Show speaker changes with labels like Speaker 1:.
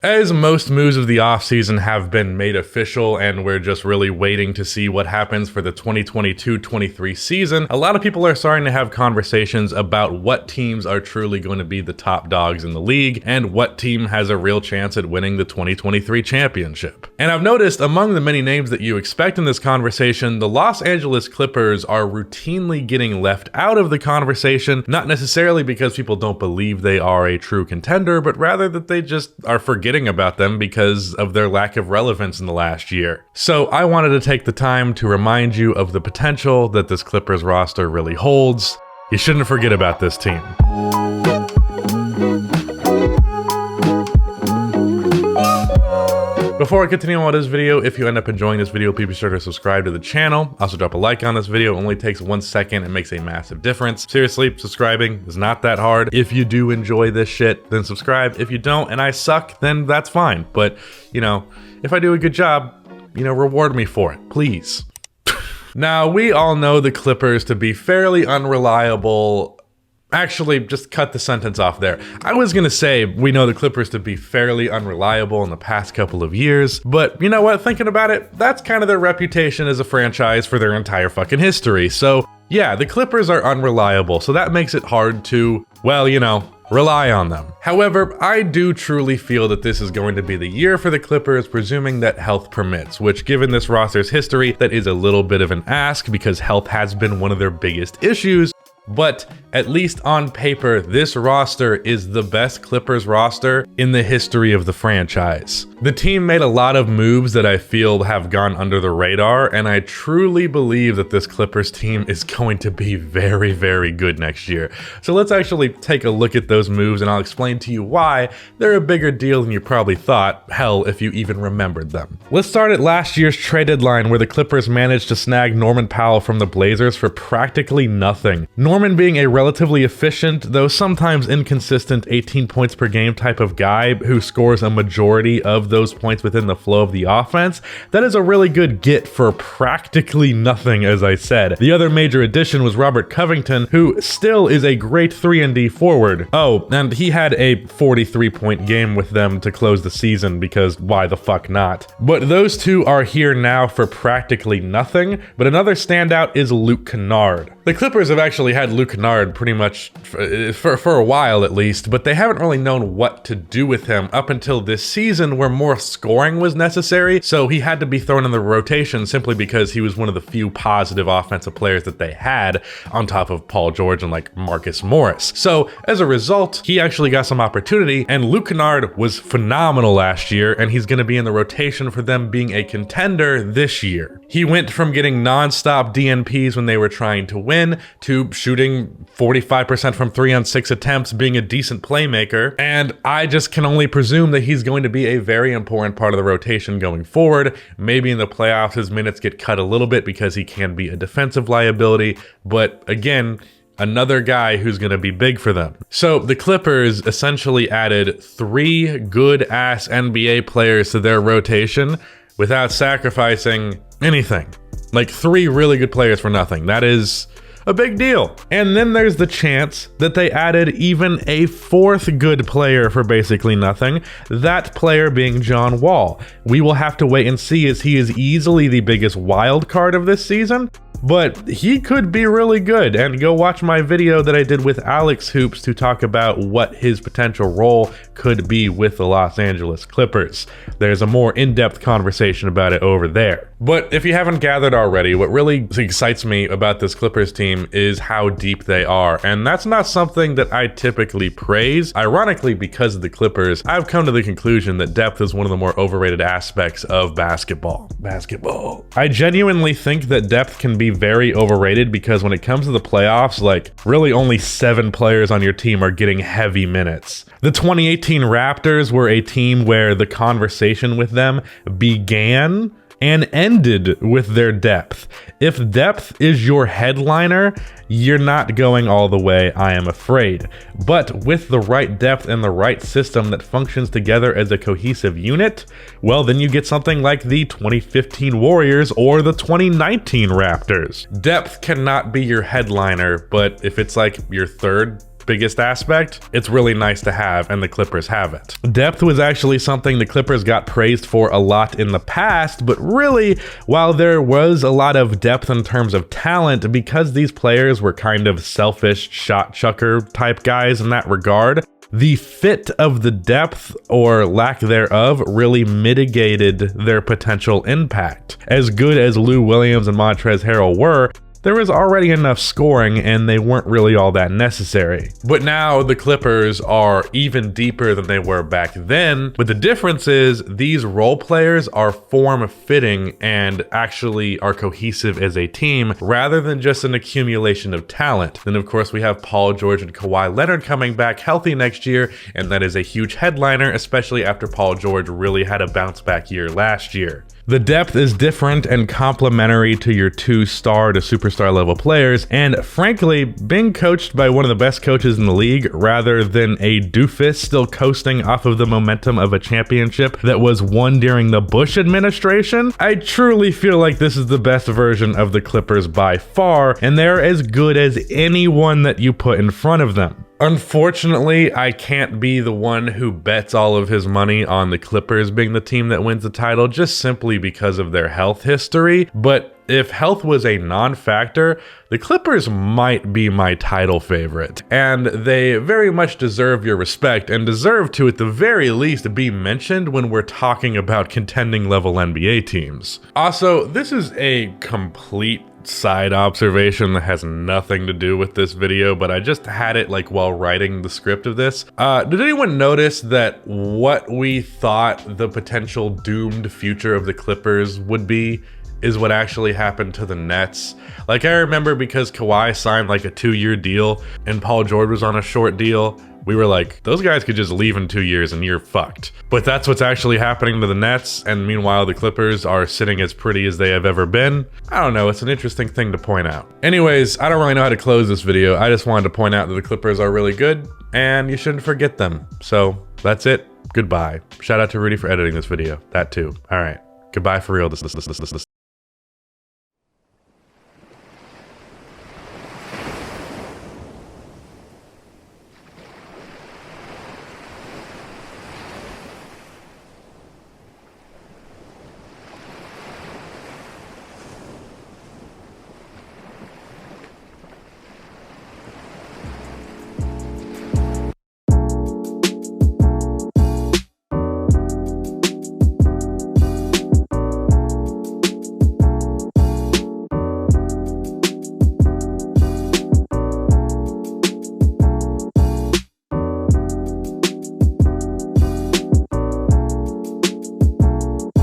Speaker 1: As most moves of the offseason have been made official and we're just really waiting to see what happens for the 2022-23 season, a lot of people are starting to have conversations about what teams are truly going to be the top dogs in the league and what team has a real chance at winning the 2023 championship. And I've noticed among the many names that you expect in this conversation, the Los Angeles Clippers are routinely getting left out of the conversation, not necessarily because people don't believe they are a true contender, but rather that they just are forgetting about them because of their lack of relevance in the last year. So I wanted to take the time to remind you of the potential that this Clippers roster really holds. You shouldn't forget about this team. Before I continue on with this video, if you end up enjoying this video, please be sure to subscribe to the channel. Also drop a like on this video. It only takes 1 second and makes a massive difference. Seriously, subscribing is not that hard. If you do enjoy this shit, then subscribe. If you don't and I suck, then that's fine. But, you know, if I do a good job, you know, reward me for it, please. Now, we all know the Clippers to be fairly unreliable. Actually, just cut the sentence off there. I was gonna say we know the Clippers to be fairly unreliable in the past couple of years, but you know what, thinking about it, that's kind of their reputation as a franchise for their entire fucking history. So yeah, the Clippers are unreliable, so that makes it hard to, well, you know, rely on them. However, I do truly feel that this is going to be the year for the Clippers, presuming that health permits, which given this roster's history, that is a little bit of an ask because health has been one of their biggest issues. But at least on paper, this roster is the best Clippers roster in the history of the franchise. The team made a lot of moves that I feel have gone under the radar, and I truly believe that this Clippers team is going to be very, very good next year. So let's actually take a look at those moves, and I'll explain to you why they're a bigger deal than you probably thought, hell, if you even remembered them. Let's start at last year's trade deadline, where the Clippers managed to snag Norman Powell from the Blazers for practically nothing. Norman being a relatively efficient, though sometimes inconsistent 18 points per game type of guy who scores a majority of those points within the flow of the offense, that is a really good get for practically nothing, as I said. The other major addition was Robert Covington, who still is a great 3-and-D forward. Oh, and he had a 43-point game with them to close the season because why the fuck not? But those two are here now for practically nothing, but another standout is Luke Kennard. The Clippers have actually had Luke Kennard pretty much for a while at least, but they haven't really known what to do with him up until this season where more scoring was necessary, so he had to be thrown in the rotation simply because he was one of the few positive offensive players that they had on top of Paul George and like Marcus Morris. So as a result, he actually got some opportunity, and Luke Kennard was phenomenal last year, and he's going to be in the rotation for them being a contender this year. He went from getting non-stop DNPs when they were trying to win to shooting 45% from 3 on 6 attempts, being a decent playmaker, and I just can only presume that he's going to be a very important part of the rotation going forward. Maybe in the playoffs his minutes get cut a little bit because he can be a defensive liability, but again, another guy who's going to be big for them. So the Clippers essentially added 3 good-ass NBA players to their rotation without sacrificing anything. Like 3 really good players for nothing. That is a big deal. And then there's the chance that they added even a 4th good player for basically nothing, that player being John Wall. We will have to wait and see, as he is easily the biggest wild card of this season, but he could be really good. And go watch my video that I did with Alex Hoops to talk about what his potential role could be with the Los Angeles Clippers. There's a more in-depth conversation about it over there. But if you haven't gathered already, what really excites me about this Clippers team is how deep they are. And that's not something that I typically praise. Ironically, because of the Clippers, I've come to the conclusion that depth is one of the more overrated aspects of basketball. I genuinely think that depth can be very overrated because when it comes to the playoffs, like really only 7 players on your team are getting heavy minutes. The 2018 Raptors were a team where the conversation with them began and ended with their depth. If depth is your headliner, you're not going all the way, I am afraid. But with the right depth and the right system that functions together as a cohesive unit, well, then you get something like the 2015 Warriors or the 2019 Raptors. Depth cannot be your headliner, but if it's like your 3rd biggest aspect, it's really nice to have, and the Clippers have it. Depth was actually something the Clippers got praised for a lot in the past, but really, while there was a lot of depth in terms of talent, because these players were kind of selfish shot chucker type guys in that regard, the fit of the depth, or lack thereof, really mitigated their potential impact. As good as Lou Williams and Montrezl Harrell were, there was already enough scoring and they weren't really all that necessary. But now the Clippers are even deeper than they were back then, but the difference is these role players are form-fitting and actually are cohesive as a team rather than just an accumulation of talent. Then of course we have Paul George and Kawhi Leonard coming back healthy next year, and that is a huge headliner, especially after Paul George really had a bounce back year last year. The depth is different and complementary to your 2-star to superstar level players, and frankly, being coached by one of the best coaches in the league rather than a doofus still coasting off of the momentum of a championship that was won during the Bush administration, I truly feel like this is the best version of the Clippers by far, and they're as good as anyone that you put in front of them. Unfortunately, I can't be the one who bets all of his money on the Clippers being the team that wins the title just simply because of their health history, but if health was a non-factor, the Clippers might be my title favorite, and they very much deserve your respect and deserve to at the very least be mentioned when we're talking about contending level NBA teams. Also, this is a complete side observation that has nothing to do with this video, but I just had it like while writing the script of this. Did anyone notice that what we thought the potential doomed future of the Clippers would be is what actually happened to the Nets? Like, I remember because Kawhi signed like a 2-year deal and Paul George was on a short deal, we were like, those guys could just leave in 2 years and you're fucked. But that's what's actually happening to the Nets, and meanwhile the Clippers are sitting as pretty as they have ever been. I don't know, it's an interesting thing to point out. Anyways, I don't really know how to close this video. I just wanted to point out that the Clippers are really good and you shouldn't forget them. So that's it. Goodbye. Shout out to Rudy for editing this video. That too. All right. Goodbye for real. This.